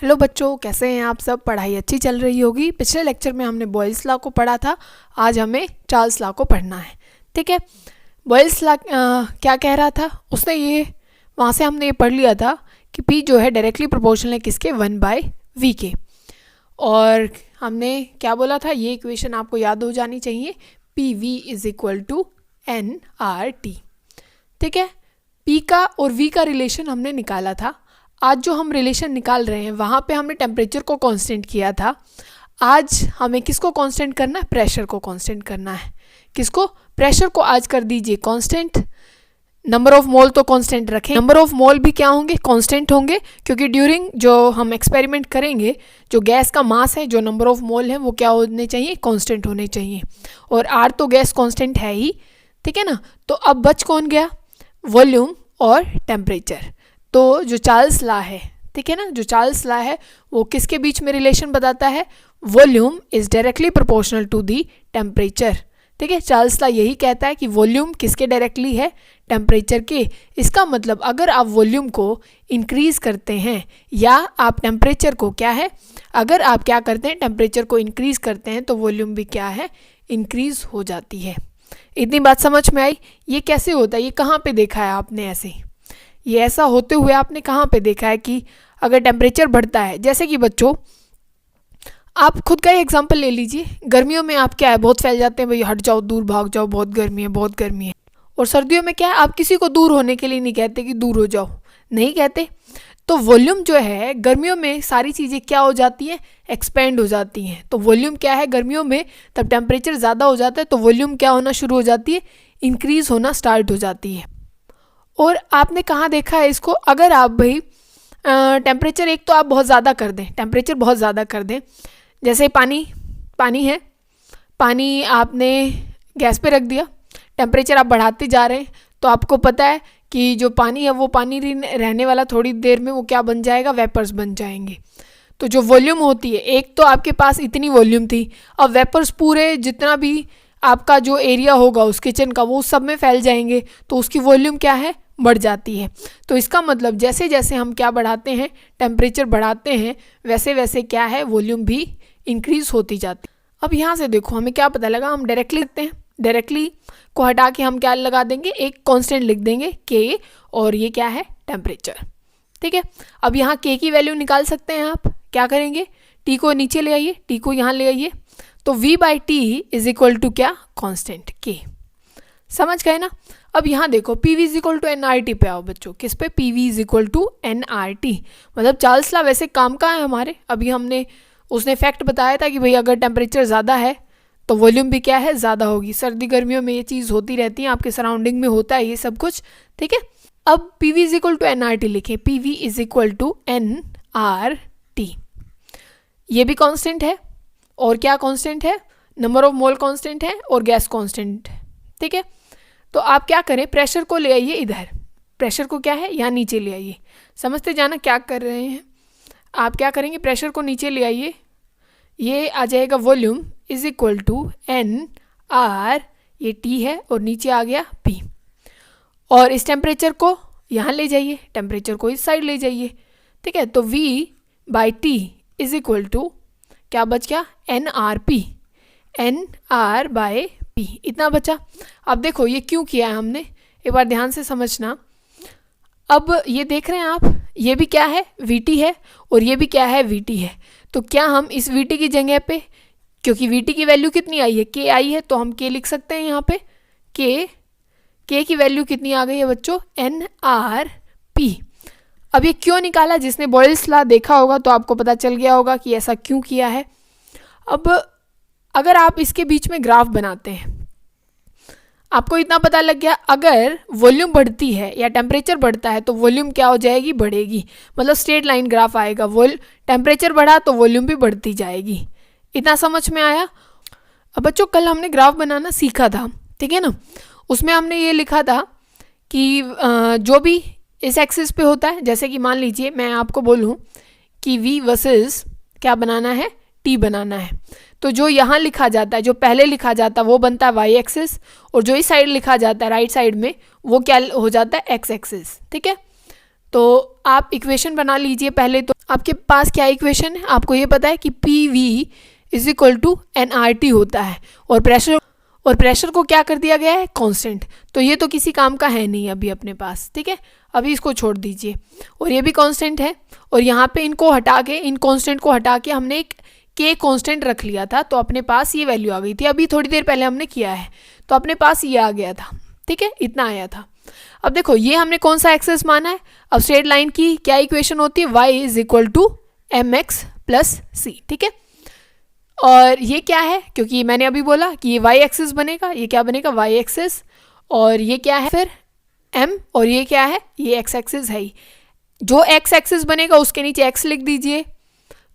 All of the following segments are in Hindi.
हेलो बच्चों, कैसे हैं आप सब। पढ़ाई अच्छी चल रही होगी। पिछले लेक्चर में हमने बॉयल्स लॉ को पढ़ा था, आज हमें चार्ल्स लॉ को पढ़ना है। ठीक है, बॉयल्स लॉ क्या कह रहा था, उसने ये वहाँ से हमने ये पढ़ लिया था कि P जो है डायरेक्टली प्रोपोर्शनल है किसके, 1/v के। और हमने क्या बोला था, ये इक्वेशन आपको याद हो जानी चाहिए, PV = nRT। ठीक है, P का और V का रिलेशन हमने निकाला था। आज जो हम रिलेशन निकाल रहे हैं वहाँ पे हमने टेम्परेचर को कांस्टेंट किया था। आज हमें किसको कांस्टेंट करना है, प्रेशर को कांस्टेंट करना है। किसको, प्रेशर को आज कर दीजिए कांस्टेंट। नंबर ऑफ मोल तो कांस्टेंट रखें, नंबर ऑफ मोल भी क्या होंगे, कांस्टेंट होंगे, क्योंकि ड्यूरिंग जो हम एक्सपेरिमेंट करेंगे जो गैस का मास है, जो नंबर ऑफ मोल है, वो क्या होने चाहिए, कांस्टेंट होने चाहिए। और आर तो गैस कांस्टेंट है ही। ठीक है ना। तो अब बच कौन गया, वॉल्यूम और टेम्परेचर। तो जो चार्ल्स लॉ है, ठीक है ना, जो चार्ल्स लॉ है वो किसके बीच में रिलेशन बताता है, volume is directly proportional to the temperature. ठीक है, चार्ल्स लॉ यही कहता है कि वॉल्यूम किसके डायरेक्टली है, टेम्परेचर के। इसका मतलब अगर आप वॉल्यूम को इंक्रीज करते हैं या आप टेम्परेचर को क्या है, अगर आप क्या करते हैं, टेम्परेचर को इंक्रीज करते हैं तो वॉल्यूम भी क्या है, इंक्रीज हो जाती है। इतनी बात समझ में आई। ये कैसे होता है, ये कहाँ पे देखा है आपने ऐसे, ये ऐसा होते हुए आपने कहाँ पे देखा है कि अगर टेम्परेचर बढ़ता है, जैसे कि बच्चों आप खुद का ही एग्जांपल ले लीजिए। गर्मियों में आप क्या है, बहुत फैल जाते हैं, भाई हट जाओ, दूर भाग जाओ, बहुत गर्मी है, बहुत गर्मी है। और सर्दियों में क्या है, आप किसी को दूर होने के लिए नहीं कहते कि दूर हो जाओ, नहीं कहते। तो वॉल्यूम जो है गर्मियों में सारी चीज़ें क्या हो जाती हैं, एक्सपेंड हो जाती हैं। तो वॉल्यूम क्या है गर्मियों में, तब टेम्परेचर ज़्यादा हो जाता है तो वॉल्यूम क्या होना शुरू हो जाती है, इंक्रीज होना स्टार्ट हो जाती है। और आपने कहाँ देखा है इसको, अगर आप भाई टेम्परेचर एक तो आप बहुत ज़्यादा कर दें, टेम्परेचर बहुत ज़्यादा कर दें, जैसे पानी है, पानी आपने गैस पे रख दिया, टेम्परेचर आप बढ़ाते जा रहे हैं, तो आपको पता है कि जो पानी है वो पानी रहने वाला थोड़ी देर में वो क्या बन जाएगा, वेपर्स बन जाएंगे। तो जो वॉल्यूम होती है, एक तो आपके पास इतनी वॉल्यूम थी, अब वेपर्स पूरे जितना भी आपका जो एरिया होगा उस किचन का वो सब में फैल जाएंगे, तो उसकी वॉल्यूम क्या है, बढ़ जाती है। तो इसका मतलब जैसे जैसे हम क्या बढ़ाते हैं, टेम्परेचर बढ़ाते हैं, वैसे वैसे क्या है, वॉल्यूम भी इंक्रीज होती जाती है। अब यहाँ से देखो हमें क्या पता लगा, हम डायरेक्टली लिखते हैं, डायरेक्टली को हटा के हम क्या लगा देंगे, एक कांस्टेंट लिख देंगे के, और ये क्या है, टेम्परेचर। ठीक है, अब यहाँ के की वैल्यू निकाल सकते हैं आप, क्या करेंगे, टी को नीचे ले आइए, टी को यहाँ ले आइए, तो v/t = क्या, कांस्टेंट के। समझ गए ना। अब यहाँ देखो PV = nRT पे आओ बच्चों, किस पे, PV = nRT। मतलब चार्ल्स लॉ वैसे काम का है हमारे, अभी हमने उसने फैक्ट बताया था कि भाई अगर टेम्परेचर ज़्यादा है तो वॉल्यूम भी क्या है, ज़्यादा होगी। सर्दी गर्मियों में ये चीज़ होती रहती है, आपके सराउंडिंग में होता है ये सब कुछ। ठीक है, अब PV = nRT लिखें, PV = nRT। ये भी कांस्टेंट है, और क्या कांस्टेंट है, नंबर ऑफ मोल कांस्टेंट है और गैस कांस्टेंट। ठीक है, तो आप क्या करें, प्रेशर को ले आइए इधर, प्रेशर को क्या है, यहाँ नीचे ले आइए। समझते जाना क्या कर रहे हैं आप, क्या करेंगे, प्रेशर को नीचे ले आइए, ये आ जाएगा वॉल्यूम = nR, ये T है, और नीचे आ गया P। और इस टेम्परेचर को यहाँ ले जाइए, टेम्परेचर को इस साइड ले जाइए। ठीक है, तो v/t = क्या बच गया, nRP, nR/P, इतना बचा। अब देखो ये क्यों किया है हमने, एक बार ध्यान से समझना। अब ये देख रहे हैं आप, ये भी क्या है, VT है, और ये भी क्या है, VT है। तो क्या हम इस VT की जगह पे, क्योंकि VT की वैल्यू कितनी आई है, K आई है, तो हम K लिख सकते हैं यहाँ पे, K की वैल्यू कितनी आ गई है बच्चों, nRP। अब ये क्यों निकाला, जिसने बॉयल्स लॉ देखा होगा तो आपको पता चल गया होगा कि ऐसा क्यों किया है। अब अगर आप इसके बीच में ग्राफ बनाते हैं, आपको इतना पता लग गया, अगर वॉल्यूम बढ़ती है या टेम्परेचर बढ़ता है तो वॉल्यूम क्या हो जाएगी, बढ़ेगी। मतलब स्ट्रेट लाइन ग्राफ आएगा, टेम्परेचर बढ़ा तो वॉल्यूम भी बढ़ती जाएगी। इतना समझ में आया। अब बच्चों कल हमने ग्राफ बनाना सीखा था, ठीक है ना, उसमें हमने ये लिखा था कि जो भी इस एक्सिस पे होता है, जैसे कि मान लीजिए मैं आपको बोलूँ कि V वर्सेस क्या बनाना है, T बनाना है, तो जो यहाँ लिखा जाता है, जो पहले लिखा जाता है वो बनता है y एक्सिस, और जो इस साइड लिखा जाता है राइट साइड में वो क्या हो जाता है, x एक्सिस। ठीक है, तो आप इक्वेशन बना लीजिए पहले। तो आपके पास क्या इक्वेशन है, आपको ये पता है कि PV is equal to nRT होता है, और प्रेशर को क्या कर दिया गया है, कांस्टेंट। तो ये तो किसी काम का है नहीं अभी अपने पास, ठीक है, अभी इसको छोड़ दीजिए। और ये भी कांस्टेंट है, और यहाँ पे इनको हटा के, इन कांस्टेंट को हटा के हमने एक K कांस्टेंट रख लिया था, तो अपने पास ये वैल्यू आ गई थी। अभी थोड़ी देर पहले हमने किया है, तो अपने पास ये आ गया था, ठीक है, इतना आया था। अब देखो ये हमने कौन सा एक्सेस माना है। अब स्ट्रेट लाइन की क्या इक्वेशन होती है, y is equal to mx plus c, ठीक है। और ये क्या है, क्योंकि मैंने अभी बोला कि ये y एक्सिस बनेगा, ये क्या बनेगा, y एक्सिस, और ये क्या है फिर m, और ये क्या है, ये x एक्सिस है ही। जो x एक्सिस बनेगा उसके नीचे x लिख दीजिए,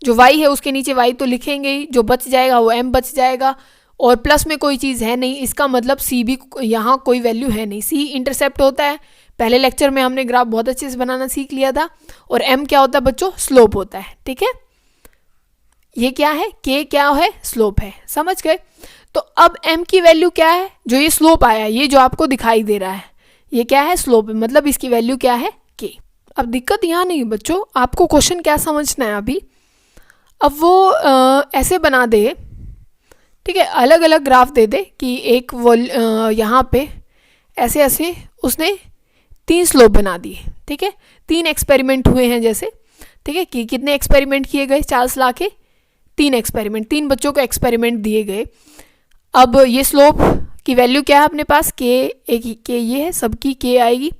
जो y है उसके नीचे y तो लिखेंगे ही, जो बच जाएगा वो m बच जाएगा, और प्लस में कोई चीज़ है नहीं, इसका मतलब c भी यहाँ कोई वैल्यू है नहीं। c इंटरसेप्ट होता है, पहले लेक्चर में हमने ग्राफ बहुत अच्छे से बनाना सीख लिया था। और m क्या होता है बच्चों, स्लोप होता है, ठीक है। ये क्या है, k क्या है, स्लोप है, समझ गए। तो अब m की वैल्यू क्या है, जो ये स्लोप आया, ये जो आपको दिखाई दे रहा है, ये क्या है, स्लोप है, मतलब इसकी वैल्यू क्या है, k। अब दिक्कत यहाँ नहीं बच्चों, आपको क्वेश्चन क्या समझना है अभी। अब वो ऐसे बना दे, ठीक है, अलग अलग ग्राफ दे दे कि एक यहाँ पे ऐसे ऐसे उसने 3 स्लोप बना दिए, ठीक है, 3 एक्सपेरिमेंट हुए हैं जैसे, ठीक है, कि कितने एक्सपेरिमेंट किए गए, चार्ल्स ला के 3 एक्सपेरिमेंट, 3 बच्चों को एक्सपेरिमेंट दिए गए। अब ये स्लोप की वैल्यू क्या है अपने पास, के ये है, सबकी के आएगी।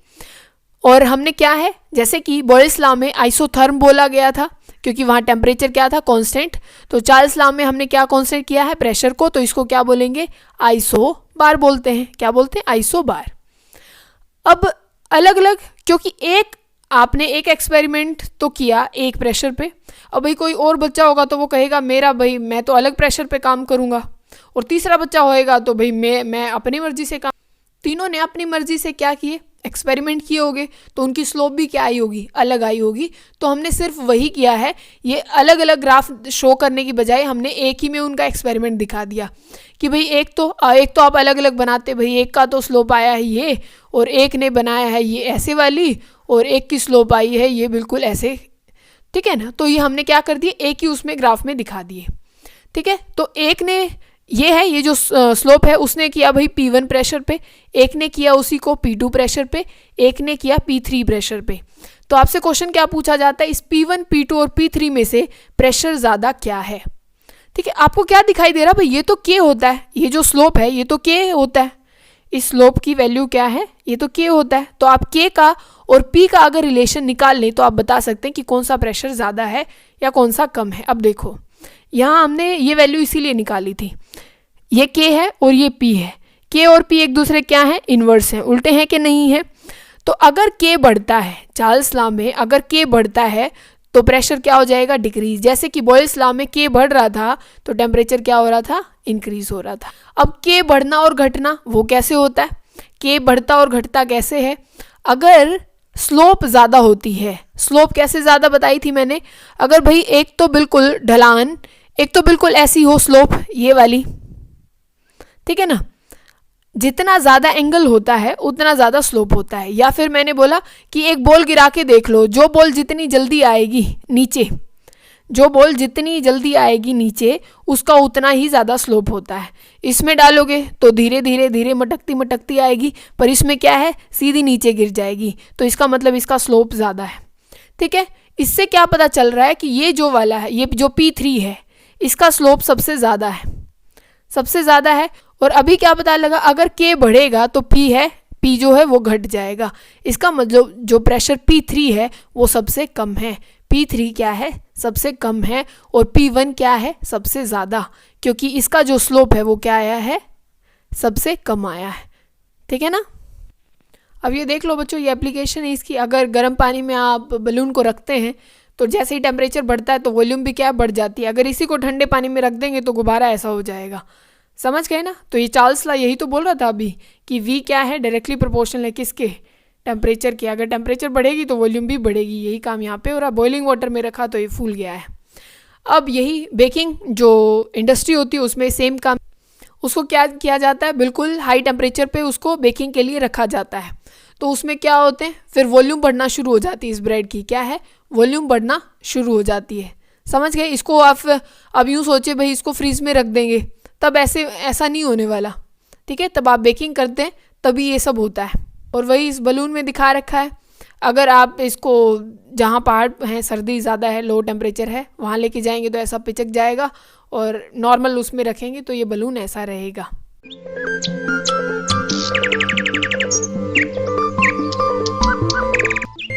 और हमने क्या है, जैसे कि बॉयल्स लॉ में आइसोथर्म बोला गया था, क्योंकि वहाँ टेम्परेचर क्या था, कांस्टेंट। तो चार्ल्स लॉ में हमने क्या कांस्टेंट किया है, प्रेशर को, तो इसको क्या बोलेंगे, आइसो बार बोलते हैं। क्या बोलते हैं, आइसो बार। अब अलग अलग, क्योंकि आपने एक एक्सपेरिमेंट तो किया एक प्रेशर पे, अब भाई कोई और बच्चा होगा तो वो कहेगा मेरा भाई मैं तो अलग प्रेशर पे काम करूँगा, और तीसरा बच्चा होएगा तो भाई मैं अपनी मर्जी से काम। तीनों ने अपनी मर्जी से क्या किए, एक्सपेरिमेंट किए होंगे, तो उनकी स्लोप भी क्या आई होगी, अलग आई होगी। तो हमने सिर्फ वही किया है, ये अलग अलग ग्राफ शो करने की बजाय हमने एक ही में उनका एक्सपेरिमेंट दिखा दिया कि भाई एक तो आप अलग अलग बनाते, भाई एक का तो स्लोप आया है ये, और एक ने बनाया है ये ऐसे वाली, और एक की स्लोप आई है ये बिल्कुल ऐसे, ठीक है ना। तो ये हमने क्या कर दिए, एक ही उसमें ग्राफ में दिखा दिए, ठीक है। तो एक ने ये है, ये जो स्लोप है उसने किया भाई P1 प्रेशर पे, एक ने किया उसी को P2 प्रेशर पे, एक ने किया P3 प्रेशर पे। तो आपसे क्वेश्चन क्या पूछा जाता है, इस P1, P2 और P3 में से प्रेशर ज़्यादा क्या है, ठीक है। आपको क्या दिखाई दे रहा भाई, ये तो K होता है, ये जो स्लोप है ये तो K होता है, इस स्लोप की वैल्यू क्या है, ये तो K होता है। तो आप K का और P का अगर रिलेशन निकाल लें तो आप बता सकते हैं कि कौन सा प्रेशर ज़्यादा है या कौन सा कम है। अब देखो यहाँ हमने ये वैल्यू इसीलिए निकाली थी, ये K है और ये P है, K और P एक दूसरे क्या है, इन्वर्स हैं, उल्टे हैं कि नहीं है। तो अगर K बढ़ता है, चार्ल्स लॉ में अगर K बढ़ता है तो प्रेशर क्या हो जाएगा, डिक्रीज। जैसे कि बॉयल्स लॉ में K बढ़ रहा था तो टेम्परेचर क्या हो रहा था, इंक्रीज हो रहा था। अब K बढ़ना और घटना वो कैसे होता है, K बढ़ता और घटता कैसे है, अगर स्लोप ज़्यादा होती है। स्लोप कैसे ज़्यादा बताई थी मैंने, अगर भाई एक तो बिल्कुल ढलान, एक तो बिल्कुल ऐसी हो स्लोप ये वाली, ठीक है ना, जितना ज़्यादा एंगल होता है उतना ज़्यादा स्लोप होता है। या फिर मैंने बोला कि एक बॉल गिरा के देख लो, जो बॉल जितनी जल्दी आएगी नीचे, जो बॉल जितनी जल्दी आएगी नीचे उसका उतना ही ज़्यादा स्लोप होता है। इसमें डालोगे तो धीरे धीरे धीरे मटकती मटकती आएगी, पर इसमें क्या है, सीधी नीचे गिर जाएगी, तो इसका मतलब इसका स्लोप ज़्यादा है, ठीक है। इससे क्या पता चल रहा है कि ये जो वाला है, ये जो P3 है, इसका स्लोप सबसे ज़्यादा है, सबसे ज़्यादा है। और अभी क्या पता लगा, अगर K बढ़ेगा तो P है, P जो है वो घट जाएगा, इसका मतलब जो प्रेशर P3 है वो सबसे कम है, P3 क्या है, सबसे कम है, और P1 क्या है, सबसे ज़्यादा, क्योंकि इसका जो स्लोप है वो क्या आया है, सबसे कम आया है, ठीक है ना। अब ये देख लो बच्चों, ये एप्लीकेशन है इसकी। अगर गर्म पानी में आप बलून को रखते हैं तो जैसे ही टेम्परेचर बढ़ता है तो वॉल्यूम भी क्या बढ़ जाती है, अगर इसी को ठंडे पानी में रख देंगे तो गुब्बारा ऐसा हो जाएगा, समझ गए ना। तो ये चार्ल्स लॉ यही तो बोल रहा था अभी कि V क्या है, डायरेक्टली प्रोपोर्शनल है किसके, टेम्परेचर के। अगर टेम्परेचर बढ़ेगी तो वॉल्यूम भी बढ़ेगी, यही काम यहाँ पे हो रहा है। बॉइलिंग वाटर में रखा तो ये फूल गया है। अब यही बेकिंग जो इंडस्ट्री होती है उसमें सेम काम, उसको क्या किया जाता है, बिल्कुल हाई टेम्परेचर पे उसको बेकिंग के लिए रखा जाता है। तो उसमें क्या होते हैं, फिर वॉल्यूम बढ़ना शुरू हो जाती है इस ब्रेड की, क्या है, वॉल्यूम बढ़ना शुरू हो जाती है। समझ गए? इसको आप अब यूँ सोचे भाई इसको फ्रीज में रख देंगे, तब ऐसा नहीं होने वाला। ठीक है, तब आप बेकिंग करते हैं तभी ये सब होता है। और वही इस बलून में दिखा रखा है। अगर आप इसको जहाँ पहाड़ हैं, सर्दी ज़्यादा है, लो टेम्परेचर है, वहाँ लेके जाएंगे तो ऐसा पिचक जाएगा, और नॉर्मल उसमें रखेंगे तो ये बलून ऐसा रहेगा।